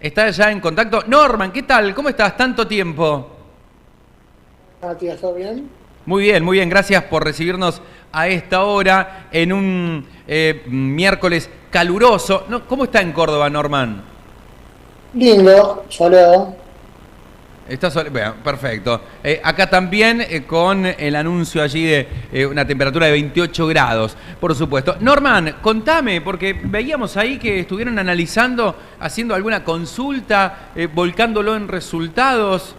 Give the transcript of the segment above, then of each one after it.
Está ya en contacto. Norman, ¿qué tal? ¿Cómo estás? Tanto tiempo. Matías, ¿todo bien? Muy bien, gracias por recibirnos a esta hora en un miércoles caluroso. No, ¿cómo está en Córdoba, Norman? Lindo, soleado. Bueno, perfecto. Acá también con el anuncio allí de una temperatura de 28 grados, por supuesto. Norman, contame, porque veíamos ahí que estuvieron analizando, haciendo alguna consulta, volcándolo en resultados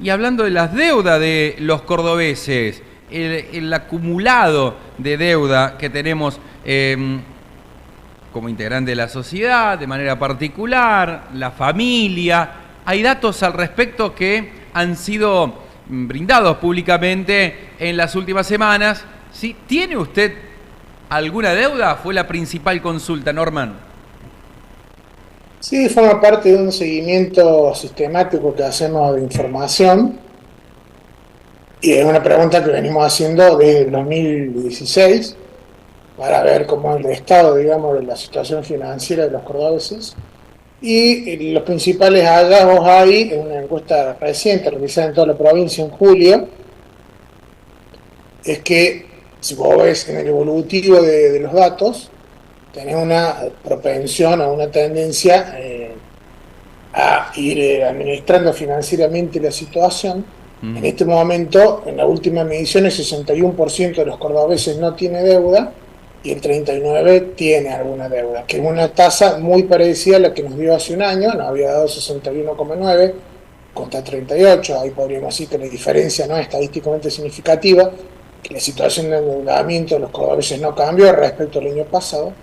y hablando de las deudas de los cordobeses, el acumulado de deuda que tenemos como integrante de la sociedad, de manera particular, la familia. Hay datos al respecto que han sido brindados públicamente en las últimas semanas. ¿Sí? ¿Tiene usted alguna deuda? Fue la principal consulta, Norman. Sí, forma parte de un seguimiento sistemático que hacemos de información y es una pregunta que venimos haciendo desde el 2016 para ver cómo es el estado, digamos, de la situación financiera de los cordobeses. Y los principales hallazgos hay en una encuesta reciente realizada en toda la provincia en julio, es que si vos ves en el evolutivo de los datos, tenés una propensión o una tendencia a ir administrando financieramente la situación. En este momento, en la última medición, el 61% de los cordobeses no tiene deuda y el 39% tiene alguna deuda, que es una tasa muy parecida a la que nos dio hace un año. Nos había dado 61,9 contra 38. Ahí podríamos decir que la diferencia no es estadísticamente significativa, que la situación de endeudamiento de los cordobeses no cambió respecto al año pasado.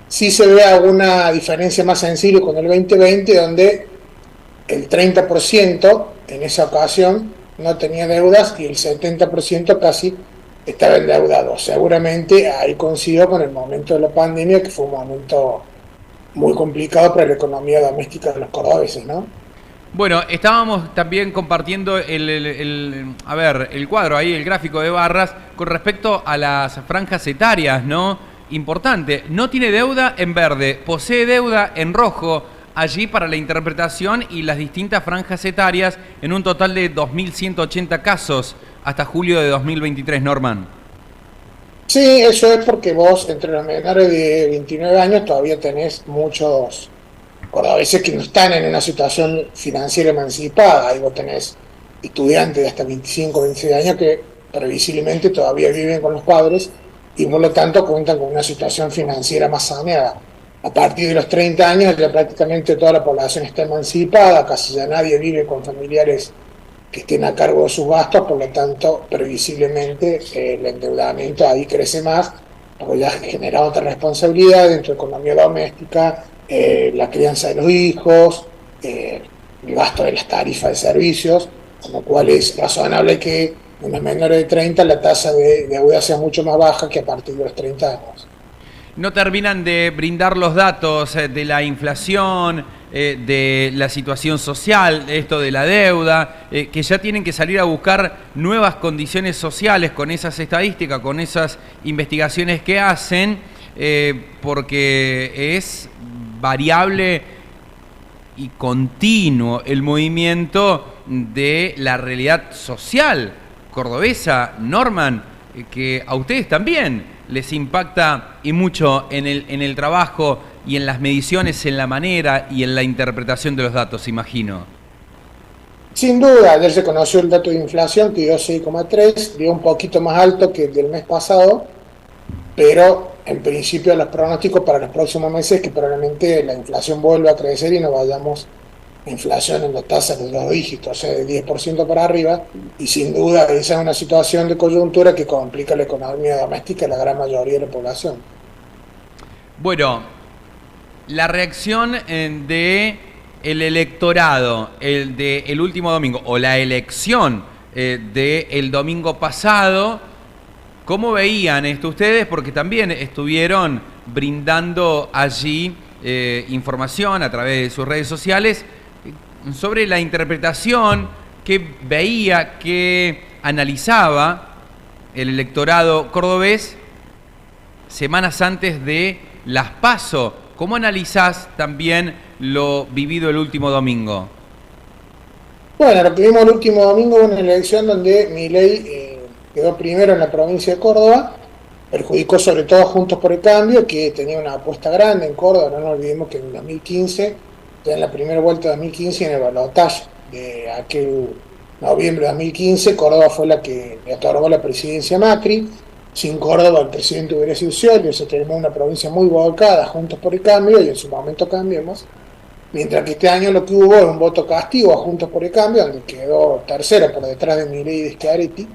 Sí se ve alguna diferencia más sensible con el 2020, donde el 30% en esa ocasión no tenía deudas y el 70% casi estaba endeudado. Seguramente ahí coincidió con el momento de la pandemia, que fue un momento muy complicado para la economía doméstica de los cordobeses, ¿no? Bueno, estábamos también compartiendo el cuadro ahí, el gráfico de barras, con respecto a las franjas etarias, ¿no? Importante, no tiene deuda en verde, posee deuda en rojo, allí para la interpretación y las distintas franjas etarias en un total de 2.180 casos hasta julio de 2023, Norman. Sí, eso es porque vos, entre los menores de 29 años, todavía tenés muchos cordobeses que no están en una situación financiera emancipada. Ahí vos tenés estudiantes de hasta 25, 26 años que previsiblemente todavía viven con los padres y por lo tanto cuentan con una situación financiera más saneada. A partir de los 30 años ya prácticamente toda la población está emancipada, casi ya nadie vive con familiares que estén a cargo de sus gastos, por lo tanto previsiblemente el endeudamiento ahí crece más, porque ya genera otra responsabilidad dentro de economía doméstica, la crianza de los hijos, el gasto de las tarifas de servicios, con lo cual es razonable que en los menores de 30 la tasa de deuda sea mucho más baja que a partir de los 30 años. No terminan de brindar los datos de la inflación, de la situación social, esto de la deuda, que ya tienen que salir a buscar nuevas condiciones sociales con esas estadísticas, con esas investigaciones que hacen, porque es variable y continuo el movimiento de la realidad social cordobesa, Norman, que a ustedes también les impacta y mucho en el trabajo y en las mediciones, en la manera y en la interpretación de los datos, imagino. Sin duda, ayer se conoció el dato de inflación que dio 6,3, dio un poquito más alto que el del mes pasado, pero en principio los pronósticos para los próximos meses es que probablemente la inflación vuelva a crecer y no vayamos a inflación en las tasas de los dígitos, o sea, de 10% para arriba, y sin duda esa es una situación de coyuntura que complica la economía doméstica de la gran mayoría de la población. Bueno, la reacción de el electorado, el de el último domingo, o la elección del domingo pasado, ¿cómo veían esto ustedes? Porque también estuvieron brindando allí información a través de sus redes sociales sobre la interpretación que veía, que analizaba el electorado cordobés semanas antes de las PASO. ¿Cómo analizás también lo vivido el último domingo? Bueno, lo que vimos el último domingo fue una elección donde Milei quedó primero en la provincia de Córdoba, perjudicó sobre todo a Juntos por el Cambio, que tenía una apuesta grande en Córdoba. No nos olvidemos que en 2015, ya en la primera vuelta de 2015, en el balotaje de aquel noviembre de 2015, Córdoba fue la que le otorgó la presidencia a Macri. Sin Córdoba el presidente hubiera sido Scioli, se terminó una provincia muy volcada, Juntos por el Cambio, y en su momento Cambiemos. Mientras que este año lo que hubo es un voto castigo a Juntos por el Cambio, donde quedó tercero por detrás de Milei y de Schiaretti.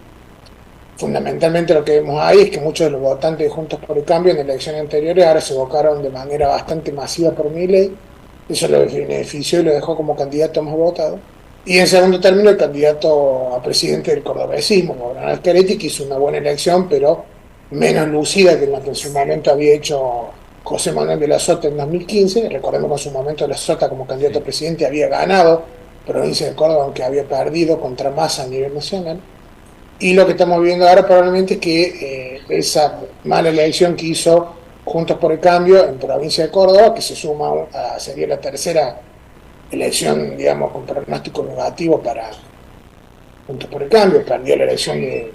Fundamentalmente lo que vemos ahí es que muchos de los votantes de Juntos por el Cambio en elecciones anteriores ahora se votaron de manera bastante masiva por Milei. Eso lo benefició y lo dejó como candidato más votado. Y en segundo término, el candidato a presidente del cordobesismo, Gobernador Schiaretti, que hizo una buena elección, pero menos lucida que la que en su momento había hecho José Manuel de la Sota en 2015. Recordemos que en su momento de la Sota como candidato a presidente había ganado provincia de Córdoba, aunque había perdido contra Massa a nivel nacional. Y lo que estamos viendo ahora probablemente es que esa mala elección que hizo Juntos por el Cambio en provincia de Córdoba, que se suma sería la tercera elección, digamos, con pronóstico negativo para Juntos por el Cambio, perdió la elección de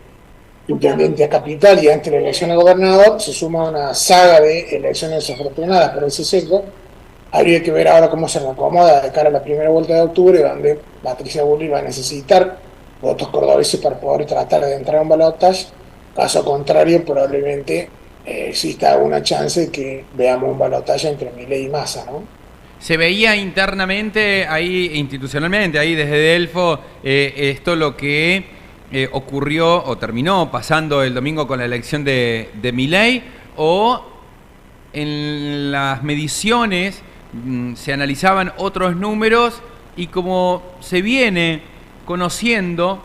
intendente a capital y antes la elección de gobernador, se suma una saga de elecciones desafortunadas para ese sector. Habría que ver ahora cómo se acomoda de cara a la primera vuelta de octubre, donde Patricia Bullrich va a necesitar votos cordobeses para poder tratar de entrar a un balotaje. Caso contrario, probablemente exista alguna chance de que veamos un balotaje entre Milei y Massa, ¿no? Se veía internamente, ahí institucionalmente, ahí desde Delfo, esto lo que ocurrió o terminó pasando el domingo con la elección de Milei, o en las mediciones se analizaban otros números y como se viene conociendo,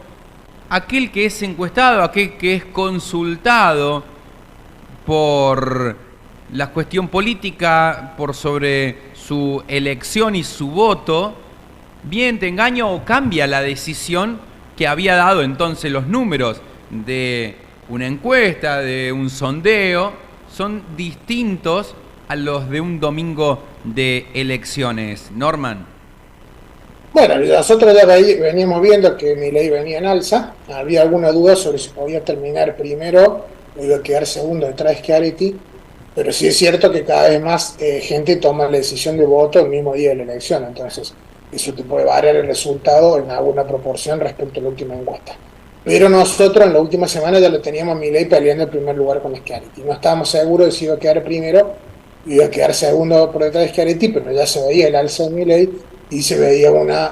aquel que es encuestado, aquel que es consultado por la cuestión política, por sobre su elección y su voto, bien te engaño o cambia la decisión que había dado entonces los números de una encuesta, de un sondeo, son distintos a los de un domingo de elecciones. Norman. Bueno, nosotros ya veníamos viendo que Milei venía en alza. Había alguna duda sobre si podía terminar primero o iba a quedar segundo detrás de Schiaretti, pero sí es cierto que cada vez más gente toma la decisión de voto el mismo día de la elección, entonces eso te puede variar el resultado en alguna proporción respecto a la última encuesta. Pero nosotros en la última semana ya lo teníamos a Milei peleando el primer lugar con Schiaretti. No estábamos seguros de si iba a quedar primero, iba a quedar segundo por detrás de Schiaretti, pero ya se veía el alza de Milei y se veía una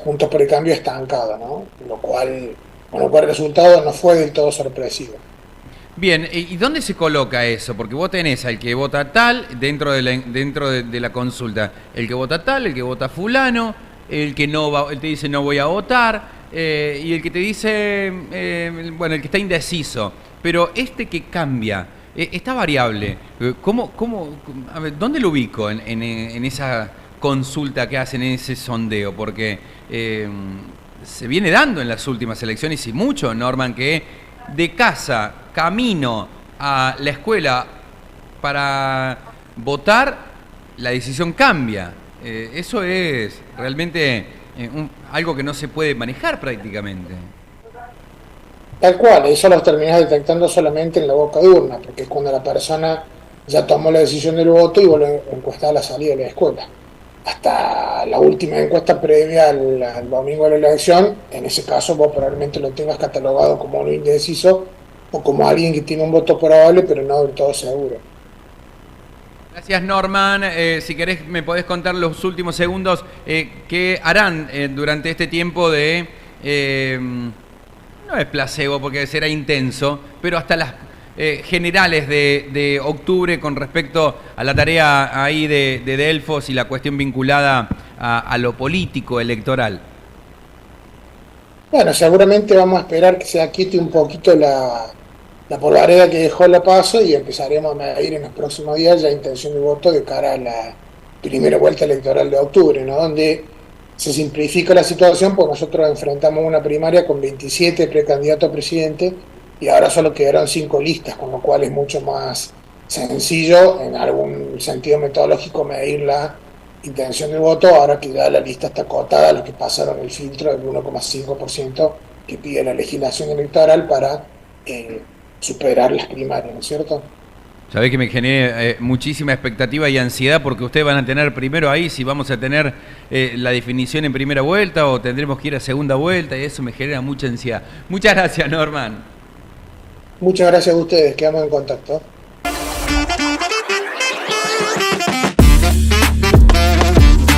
Juntos por el Cambio estancado, ¿no? Con lo cual el resultado no fue del todo sorpresivo. Bien, ¿y dónde se coloca eso? Porque vos tenés al que vota tal dentro de la consulta, el que vota tal, el que vota fulano, el que no va, él te dice no voy a votar, y el que te dice, bueno, el que está indeciso. Pero este que cambia, está variable. A ver, ¿dónde lo ubico en esa consulta que hacen, en ese sondeo? Porque se viene dando en las últimas elecciones y mucho, Norman, que de casa, camino a la escuela para votar, la decisión cambia. Eso es realmente algo que no se puede manejar prácticamente. Tal cual, eso lo terminás detectando solamente en la boca de urna, porque es cuando la persona ya tomó la decisión del voto y vuelve a encuestar a la salida de la escuela. Hasta la última encuesta previa al domingo de la elección, en ese caso vos probablemente lo tengas catalogado como un indeciso o como alguien que tiene un voto probable pero no del todo seguro. Gracias, Norman. Si querés me podés contar los últimos segundos qué harán durante este tiempo de... no es placebo porque será intenso, pero hasta las generales de octubre con respecto a la tarea ahí de Delfos y la cuestión vinculada a lo político electoral. Bueno, seguramente vamos a esperar que se aquiete un poquito la polvareda que dejó la PASO y empezaremos a medir en los próximos días la intención de voto de cara a la primera vuelta electoral de octubre, ¿no? Donde se simplifica la situación porque nosotros enfrentamos una primaria con 27 precandidatos a presidente y ahora solo quedaron 5 listas, con lo cual es mucho más sencillo en algún sentido metodológico medir la intención del voto, ahora que ya la lista está acotada a los que pasaron el filtro del 1,5% que pide la legislación electoral para superar las primarias, ¿no es cierto? Sabés que me generé muchísima expectativa y ansiedad porque ustedes van a tener primero ahí si vamos a tener la definición en primera vuelta o tendremos que ir a segunda vuelta y eso me genera mucha ansiedad. Muchas gracias, Norman. Muchas gracias a ustedes, quedamos en contacto.